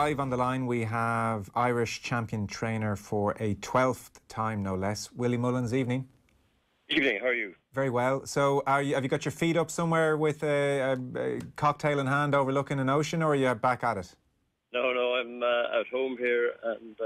Live on the line, we have Irish champion trainer for a 12th time, no less, Willie Mullins. Evening. Evening, how are you? Very well. So, have you got your feet up somewhere with a cocktail in hand overlooking an ocean, or are you back at it? No, I'm at home here, and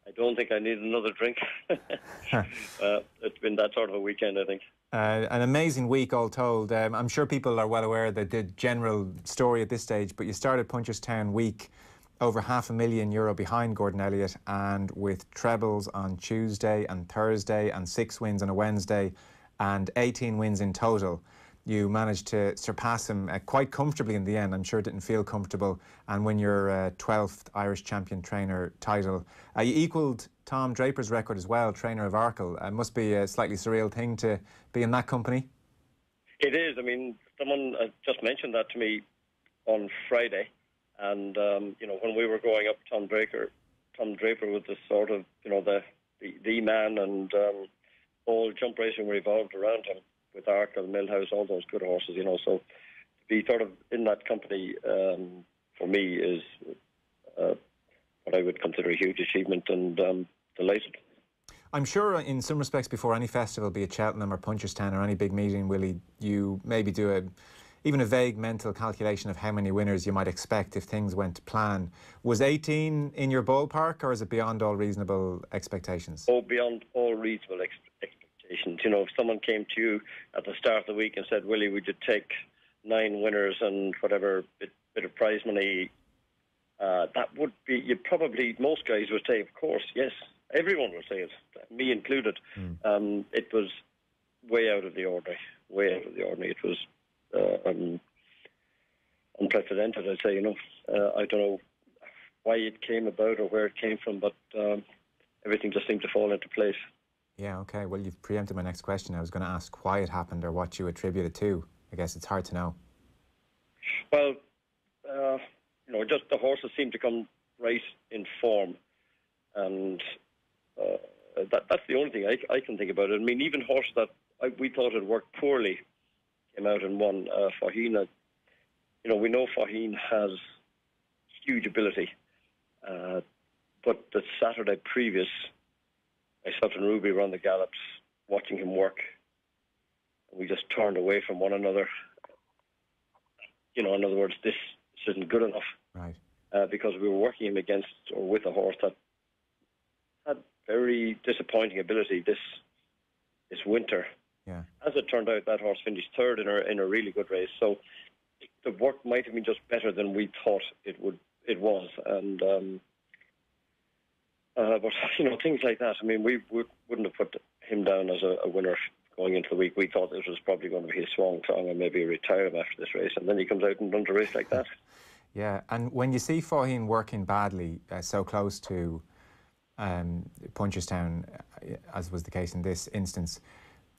I don't think I need another drink. It's been that sort of a weekend, I think. An amazing week, all told. I'm sure people are well aware that the general story at this stage, but you started Punchestown week over €500,000 behind Gordon Elliott, and with trebles on Tuesday and Thursday and 6 wins on a Wednesday and 18 wins in total, you managed to surpass him quite comfortably in the end. I'm sure it didn't feel comfortable, and win your 12th Irish champion trainer title. You equalled Tom Draper's record as well, trainer of Arkle. It must be a slightly surreal thing to be in that company. It is. I mean, someone just mentioned that to me on Friday. And, when we were growing up, Tom Draper was the sort of, the man, and all jump racing revolved around him with Arkle, Millhouse, all those good horses, So to be sort of in that company, for me, is what I would consider a huge achievement, and delighted. I'm sure in some respects, before any festival, be it Cheltenham or Punchestown or any big meeting, Willie, you maybe do even a vague mental calculation of how many winners you might expect if things went to plan. Was 18 in your ballpark, or is it beyond all reasonable expectations? Oh, beyond all reasonable expectations. If someone came to you at the start of the week and said, Willie, would you take 9 winners and whatever bit of prize money, that would be, most guys would say, of course, yes. Everyone would say it, me included. It was way out of the ordinary, It was unprecedented, I'd say. I don't know why it came about or where it came from, but everything just seemed to fall into place. Yeah, okay. Well, you've preempted my next question. I was going to ask why it happened or what you attribute it to. I guess it's hard to know. Well, just the horses seemed to come right in form, and that's the only thing I can think about it. I mean, even horses that we thought had worked poorly came out and won. Faugheen, we know Faugheen has huge ability, but the Saturday previous, myself and Ruby were on the gallops watching him work, and we just turned away from one another. In other words, this isn't good enough, right? Because we were working him against or with a horse that had very disappointing ability this winter. Yeah. As it turned out, that horse finished third in a really good race. So the work might have been just better than we thought it was. And but things like that. I mean, we wouldn't have put him down as a winner going into the week. We thought this was probably going to be his swan song and maybe retire him after this race. And then he comes out and runs a race like that. Yeah. And when you see Faugheen working badly, so close to Punchestown, as was the case in this instance,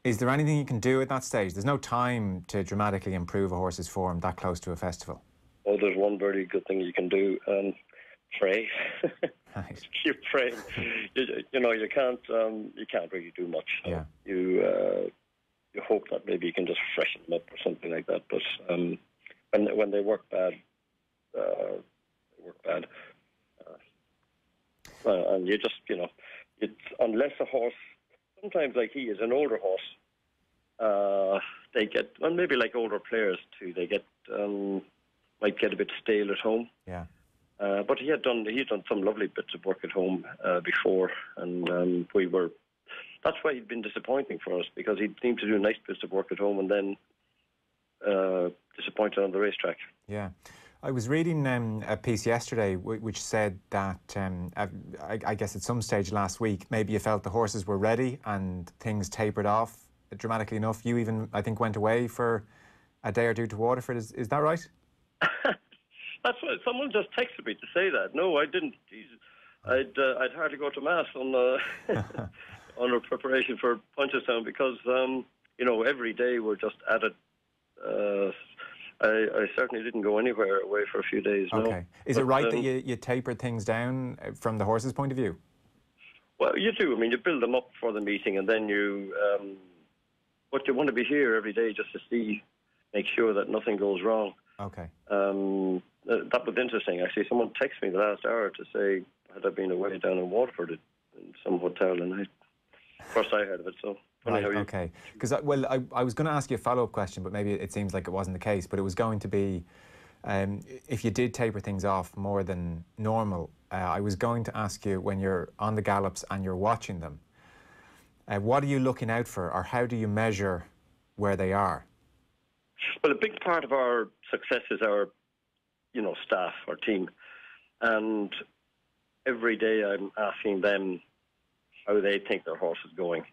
is there anything you can do at that stage? There's no time to dramatically improve a horse's form that close to a festival. Oh, there's one very good thing you can do, pray. Right. You pray. You can't really do much. Yeah. You hope that maybe you can just freshen them up or something like that. But when they work bad, they work bad. And you just, it's unless a horse, sometimes like he is an older horse, they get, and maybe like older players too, they get might get a bit stale at home. Yeah. But he had done some lovely bits of work at home before, and that's why he'd been disappointing for us, because he seemed to do nice bits of work at home and then disappointed on the racetrack. Yeah. I was reading a piece yesterday which said that, I guess at some stage last week, maybe you felt the horses were ready and things tapered off dramatically enough. You even, I think, went away for a day or two to Waterford. Is that right? That's what someone just texted me to say that. No, I didn't. Jesus. I'd hardly go to mass on on our preparation for Punchestown, because every day we're just at it. I certainly didn't go anywhere away for a few days. No. Okay. Is it right that you tapered things down from the horse's point of view? Well, you do. I mean, you build them up for the meeting, and then but you want to be here every day just to make sure that nothing goes wrong. Okay. that was interesting, actually. Someone texted me the last hour to say, had I been away down in Waterford in some hotel, and first I heard of it, so... Right, okay. Because, I was going to ask you a follow-up question, but maybe it seems like it wasn't the case, but it was going to be, if you did taper things off more than normal, I was going to ask you, when you're on the gallops and you're watching them, what are you looking out for, or how do you measure where they are? Well, a big part of our success is our, staff, our team. And every day I'm asking them how they think their horse is going.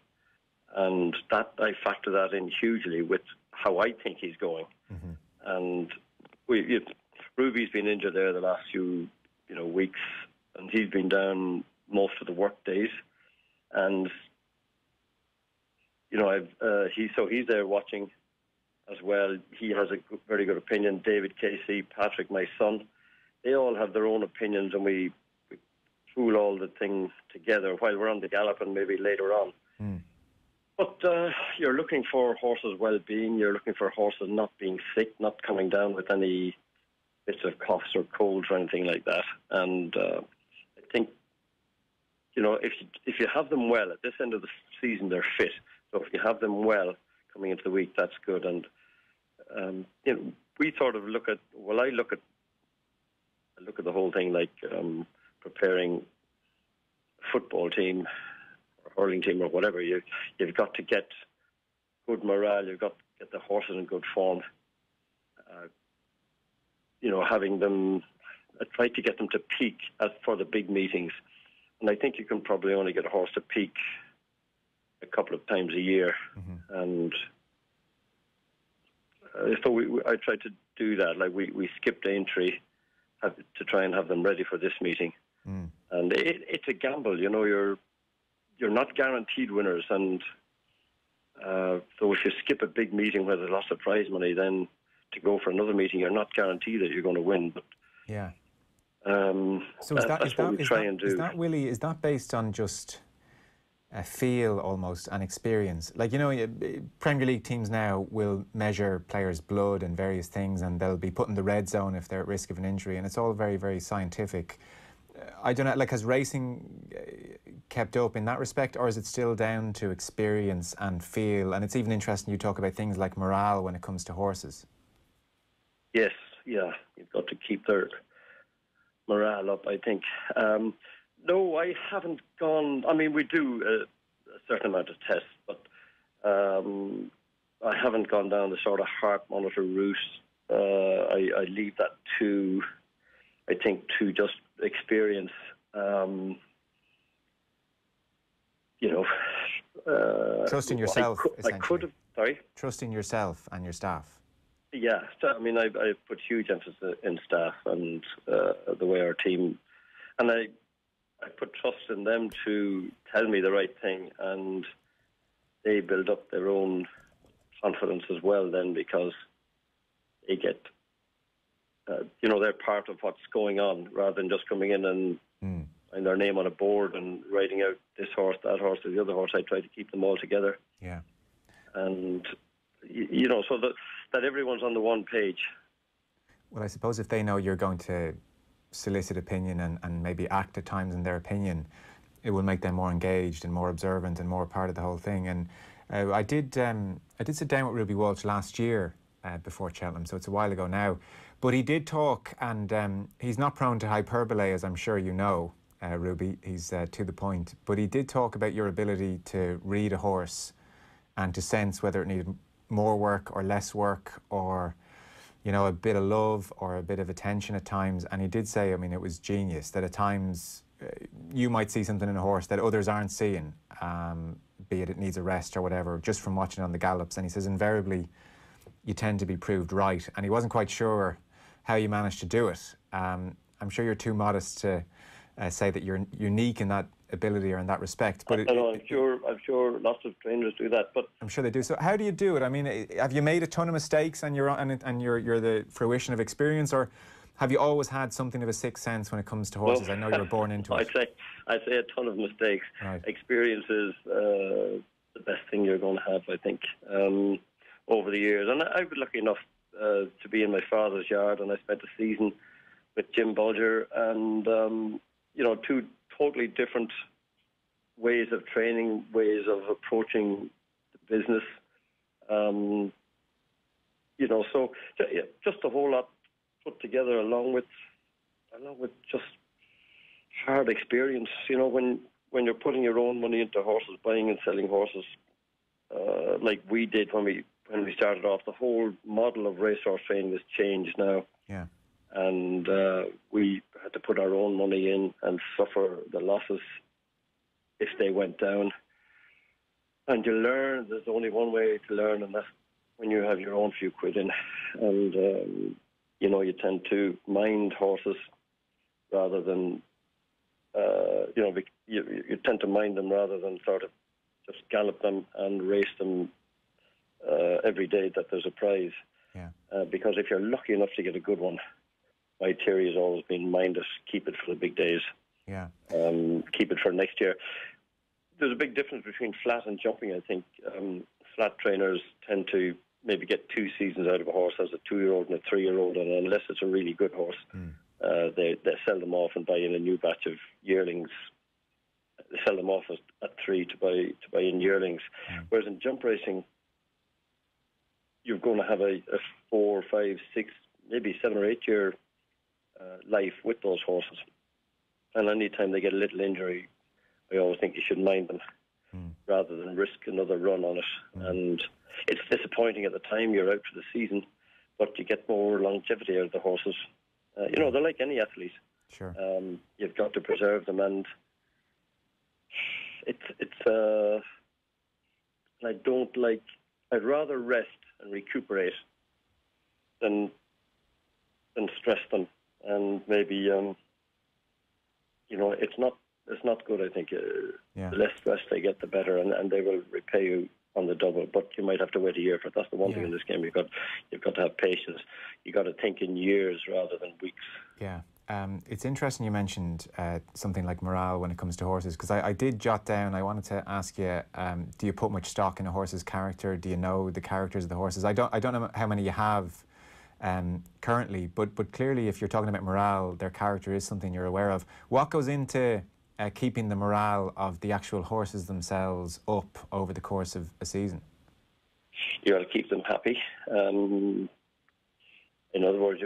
And that I factor that in hugely with how I think he's going. Mm-hmm. And Ruby's been injured there the last few weeks, and he's been down most of the work days. And he's there watching as well. He has a very good opinion. David Casey, Patrick, my son, they all have their own opinions, and we pool all the things together while we're on the gallop and maybe later on. Mm. But you're looking for horses' well-being. You're looking for horses not being sick, not coming down with any bits of coughs or colds or anything like that. And I think, if you have them well at this end of the season, they're fit. So if you have them well coming into the week, that's good. And we sort of look at the whole thing like preparing a football team, hurling team or whatever. You've got to get good morale. You've got to get the horses in good form. Having them, try to get them to peak for the big meetings. And I think you can probably only get a horse to peak a couple of times a year. Mm-hmm. And so I tried to do that. Like we skipped entry to try and have them ready for this meeting. Mm. And it's a gamble. You're not guaranteed winners, and so if you skip a big meeting where there's lots of prize money, then to go for another meeting, you're not guaranteed that you're going to win. But yeah. So that's what we try and do. Is that, Willie, is that based on just a feel almost and experience? Like, Premier League teams now will measure players' blood and various things, and they'll be put in the red zone if they're at risk of an injury, and it's all very, very scientific. I don't know, has racing kept up in that respect, or is it still down to experience and feel? And it's even interesting you talk about things like morale when it comes to horses. Yes, yeah, you've got to keep their morale up, I think. No, I haven't gone... I mean, we do a certain amount of tests, but I haven't gone down the sort of heart monitor route. I leave that to just experience. Trusting yourself, I could have... Sorry? Trusting yourself and your staff. Yeah, I mean, I put huge emphasis in staff and the way our team... And I put trust in them to tell me the right thing, and they build up their own confidence as well then, because they get... they're part of what's going on, rather than just coming in and their name on a board and writing out this horse, that horse, or the other horse. I try to keep them all together. Yeah. And, so that everyone's on the one page. Well, I suppose if they know you're going to solicit opinion and maybe act at times in their opinion, it will make them more engaged and more observant and more part of the whole thing. And I did sit down with Ruby Walsh last year before Cheltenham, so it's a while ago now. But he did talk, and he's not prone to hyperbole, as I'm sure you know, Ruby. He's to the point. But he did talk about your ability to read a horse and to sense whether it needed more work or less work, or, a bit of love or a bit of attention at times. And he did say, I mean, it was genius, that at times you might see something in a horse that others aren't seeing, be it needs a rest or whatever, just from watching on the gallops. And he says, invariably, you tend to be proved right. And he wasn't quite sure how you managed to do it. I'm sure you're too modest to say that you're unique in that ability or in that respect. But I'm sure lots of trainers do that. But I'm sure they do. So how do you do it? I mean, have you made a ton of mistakes and you're the fruition of experience, or have you always had something of a sixth sense when it comes to horses? I know you were born into it. I'd say a ton of mistakes. Right. Experience is the best thing you're going to have, I think, over the years. And I was lucky enough to be in my father's yard, and I spent a season Jim Bulger, and two totally different ways of training, ways of approaching the business. So just a whole lot put together, along with just hard experience. When you're putting your own money into horses, buying and selling horses, like we did when we started off, the whole model of racehorse training has changed now. Yeah. And we had to put our own money in and suffer the losses if they went down. And you learn, there's only one way to learn, and that's when you have your own few quid in. And, you tend to mind horses rather than, you tend to mind them rather than sort of just gallop them and race them every day that there's a prize. Yeah. Because if you're lucky enough to get a good one, my theory has always been mind it, keep it for the big days. Yeah. Keep it for next year. There's a big difference between flat and jumping, I think. Flat trainers tend to maybe get 2 seasons out of a horse as a 2-year-old and a 3-year-old, and unless it's a really good horse, they sell them off and buy in a new batch of yearlings. They sell them off at 3 to buy in yearlings. Whereas in jump racing, you're going to have a 4, 5, 6, maybe 7 or 8 year life with those horses. And any time they get a little injury, I always think you should mind them rather than risk another run on it. And it's disappointing at the time you're out for the season, but you get more longevity out of the horses. They're like any athlete. Sure. You've got to preserve them, and I'd rather rest and recuperate than stress them. And maybe it's not good. I think the less stress they get, the better, and they will repay you on the double. But you might have to wait a year for it. That's the one thing in this game. You've got to have patience. You've got to think in years rather than weeks. Yeah. It's interesting you mentioned something like morale when it comes to horses, because I did jot down, I wanted to ask you, do you put much stock in a horse's character? Do you know the characters of the horses? I don't know how many you have currently, but clearly if you're talking about morale, their character is something you're aware of. What goes into keeping the morale of the actual horses themselves up over the course of a season? You got to keep them happy. In other words,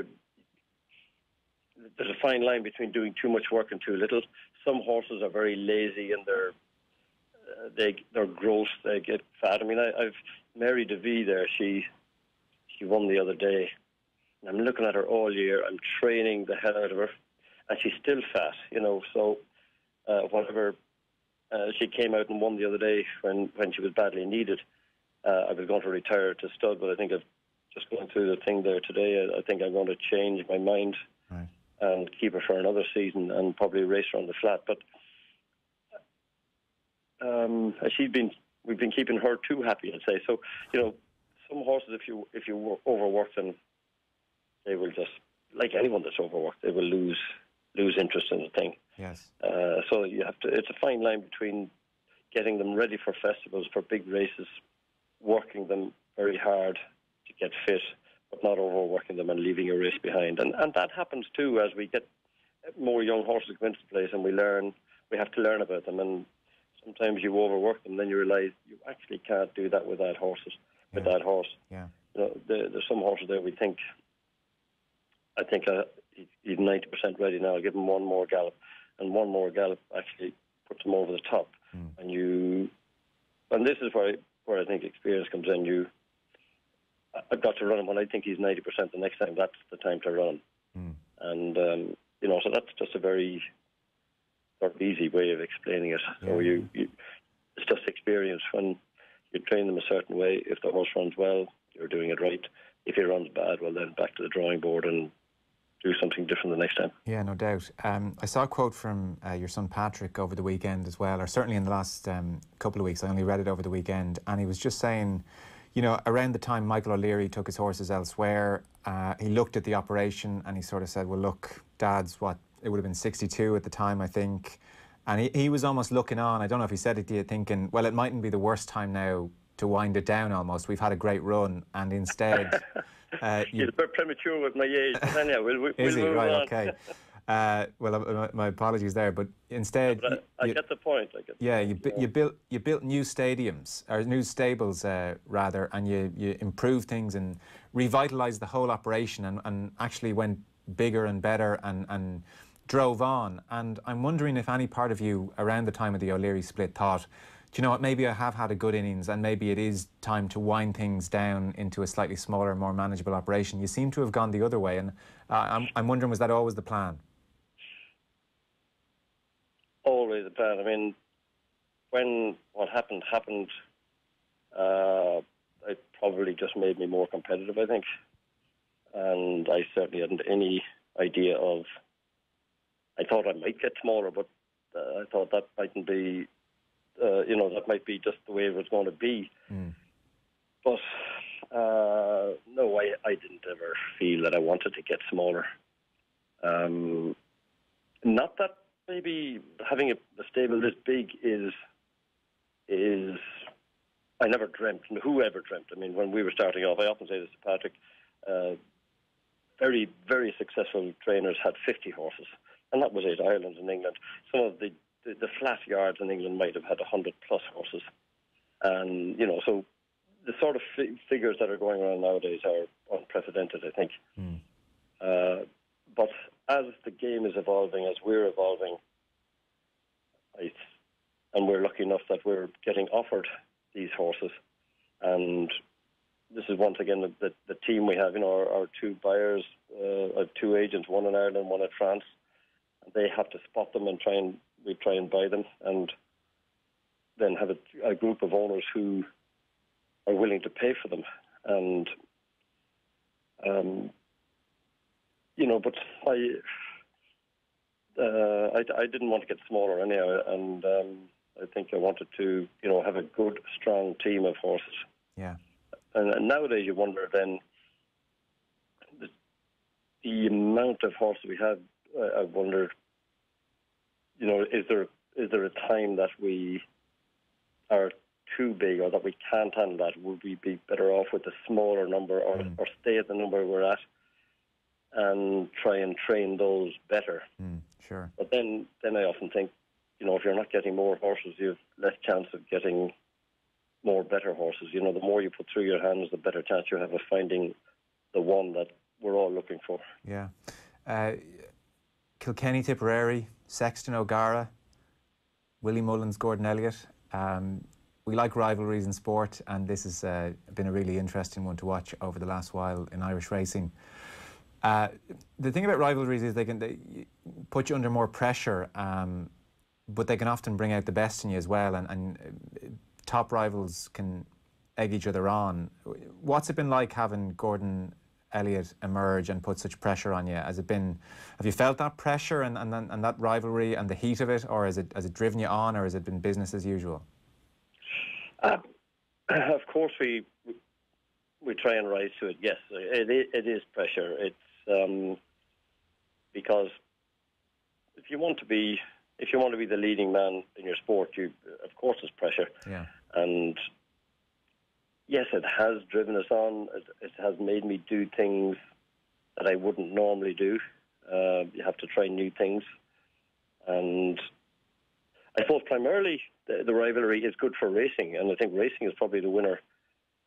there's a fine line between doing too much work and too little. Some horses are very lazy and they're gross. They get fat. I mean, I've Mary DeVee there. She won the other day. And I'm looking at her all year. I'm training the hell out of her, and she's still fat. So whatever. She came out and won the other day when she was badly needed. I was going to retire to stud, but I think I've just going through the thing there today. I think I'm going to change my mind. Right. And keep her for another season and probably race her on the flat. But we've been keeping her too happy, I'd say. So, some horses, if you overwork them, they will just, like anyone that's overworked, they will lose interest in the thing. Yes. So you have to. It's a fine line between getting them ready for festivals, for big races, working them very hard to get fit, but not overworking them and leaving a race behind. And that happens too as we get more young horses come into place and we have to learn about them. And sometimes you overwork them, then you realise you actually can't do that with that horse. Yeah. There's some horses there I think he's 90% ready now. I'll give him one more gallop. And one more gallop actually puts him over the top. And this is where I think experience comes in. I've got to run him when I think he's 90%. The next time, that's the time to run him. And, so that's just a very sort of easy way of explaining it. Yeah. So it's just experience. When you train them a certain way, if the horse runs well, you're doing it right. If he runs bad, well, then back to the drawing board and do something different the next time. Yeah, no doubt. I saw a quote from your son Patrick over the weekend as well, or certainly in the last couple of weeks. I only read it over the weekend, and he was just saying, around the time Michael O'Leary took his horses elsewhere, he looked at the operation and he sort of said, well, look, Dad's it would have been 62 at the time, I think. And he was almost looking on, I don't know if he said it to you, thinking, well, it mightn't be the worst time now to wind it down almost. We've had a great run, and instead He's a bit premature with my age, but anyhow, we'll Is he? move Right, on. okay. Well, my apologies there, but instead, Yeah, but I get the point. you built new stadiums or new stables rather, and you improved things and revitalised the whole operation, and actually went bigger and better and drove on. And I'm wondering if any part of you around the time of the O'Leary split thought, do you know what, maybe I have had a good innings and maybe it is time to wind things down into a slightly smaller, more manageable operation. You seem to have gone the other way, and I'm wondering, was that always the plan? Always the plan. I mean, when what happened, it probably just made me more competitive, I think. And I certainly hadn't any idea of... I thought I might get smaller, but I thought that mightn't be... that might be just the way it was going to be. But no, I didn't ever feel that I wanted to get smaller. Not that maybe having a stable this big is I never dreamt, and who ever dreamt? I mean, when we were starting off, I often say this to Patrick, very, very successful trainers had 50 horses, and that was it, Ireland and England. Some of the flat yards in England might have had 100 plus horses. And, so the sort of figures that are going around nowadays are unprecedented, I think. But as the game is evolving, as we're evolving, and we're lucky enough that we're getting offered these horses, and this is once again the team we have, our two buyers, two agents, one in Ireland, one in France. They have to spot them and we try and buy them, and then have a group of owners who are willing to pay for them. And but I didn't want to get smaller anyhow, and I think I wanted to have a good, strong team of horses. Yeah. And nowadays you wonder then the amount of horses we have. I wonder, is there a time that we are too big or that we can't handle that? Would we be better off with a smaller number or stay at the number we're at and try and train those better? Sure. But then I often think, if you're not getting more horses, you have less chance of getting more better horses. The more you put through your hands, the better chance you have of finding the one that we're all looking for. Yeah. Kilkenny, Tipperary, Sexton, O'Gara, Willie Mullins, Gordon Elliott. We like rivalries in sport, and this has been a really interesting one to watch over the last while in Irish racing. The thing about rivalries is they put you under more pressure, but they can often bring out the best in you as well, and top rivals can egg each other on. What's it been like having Gordon Elliott emerge and put such pressure on you? Have you felt that pressure and that rivalry and the heat of it, or has it driven you on, or has it been business as usual? Of course we try and rise to it. Yes, it is pressure. It's because if you want to be the leading man in your sport, of course there's pressure. Yeah. And yes, it has driven us on. It has made me do things that I wouldn't normally do. You have to try new things. And I suppose primarily the rivalry is good for racing, and I think racing is probably the winner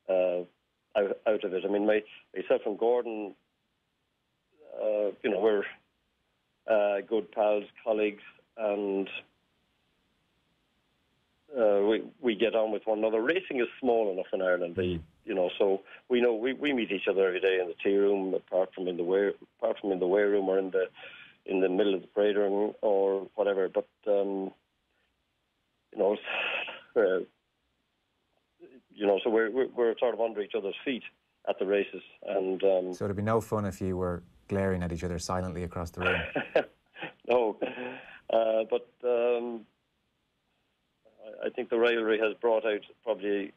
out of it. I mean, myself and Gordon, we're good pals, colleagues, and we get on with one another. Racing is small enough in Ireland, so we know we meet each other every day in the tea room, apart from in the weigh room or in the middle of the parade room or whatever. But so we're sort of under each other's feet at the races, and so it'd be no fun if you were glaring at each other silently across the room. No, but I think the rivalry has brought out probably,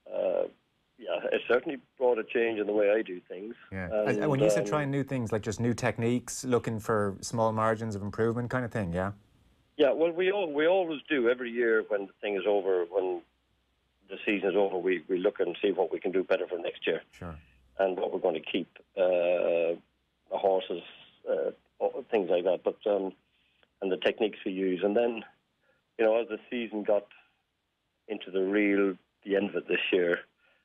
it certainly brought a change in the way I do things. Yeah. And when you said trying new things, like just new techniques, looking for small margins of improvement kind of thing, yeah? Yeah, well, we always do. Every year when the thing is over, when the season is over, we look and see what we can do better for next year. Sure. and what we're going to keep, the horses, things like that. But and the techniques we use, and then as the season got into the end of it this year,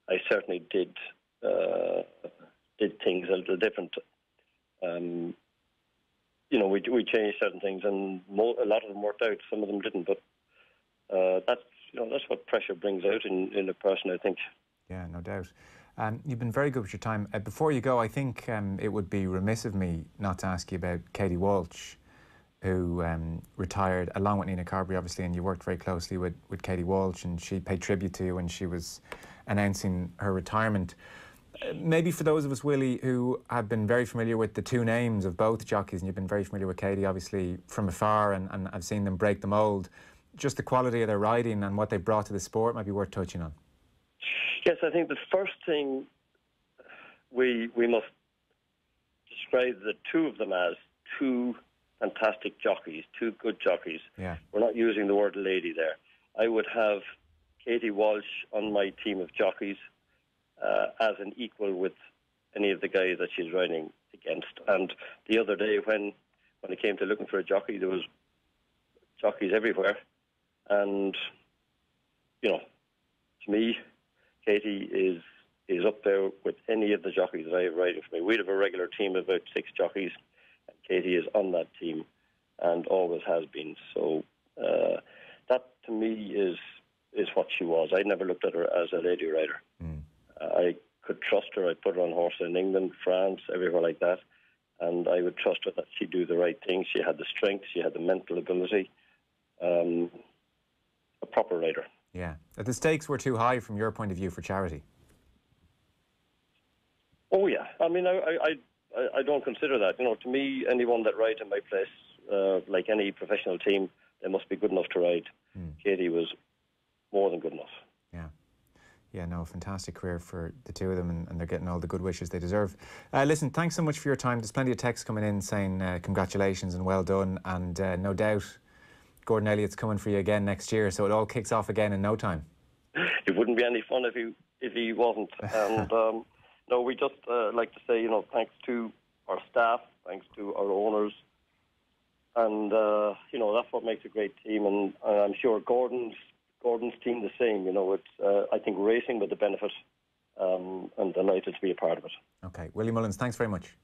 I certainly did things a little different. We changed certain things, and a lot of them worked out. Some of them didn't, but that's what pressure brings out in a person, I think. Yeah, no doubt. You've been very good with your time. Before you go, I think it would be remiss of me not to ask you about Katie Walsh, who retired along with Nina Carberry, obviously, and you worked very closely with Katie Walsh, and she paid tribute to you when she was announcing her retirement. Maybe for those of us, Willie, who have been very familiar with the two names of both jockeys, and you've been very familiar with Katie, obviously, from afar, and I've seen them break the mould, just the quality of their riding and what they brought to the sport might be worth touching on. Yes, I think the first thing we must describe the two of them as two fantastic jockeys, two good jockeys. Yeah. We're not using the word lady there. I would have Katie Walsh on my team of jockeys as an equal with any of the guys that she's riding against. And the other day when it came to looking for a jockey, there was jockeys everywhere. And, to me, Katie is up there with any of the jockeys that I have riding for me. We'd have a regular team of about 6 jockeys, and Katie is on that team and always has been. So that, to me, is what she was. I never looked at her as a lady rider. I could trust her. I'd put her on horses in England, France, everywhere like that, and I would trust her that she'd do the right thing. She had the strength, she had the mental ability, a proper rider. Yeah. The stakes were too high from your point of view for charity. Oh, yeah. I mean, I don't consider that. To me, anyone that rides in my place, like any professional team, they must be good enough to ride. Katie was more than good enough. Yeah. Yeah, no, fantastic career for the two of them, and they're getting all the good wishes they deserve. Listen, thanks so much for your time. There's plenty of texts coming in saying congratulations and well done, and no doubt Gordon Elliott's coming for you again next year, so it all kicks off again in no time. It wouldn't be any fun if he wasn't. And no, we just like to say, thanks to our staff, thanks to our owners, and that's what makes a great team. And I'm sure Gordon's team the same. It's I think racing with the benefit, and delighted to be a part of it. Okay, Wilie Mullins, thanks very much.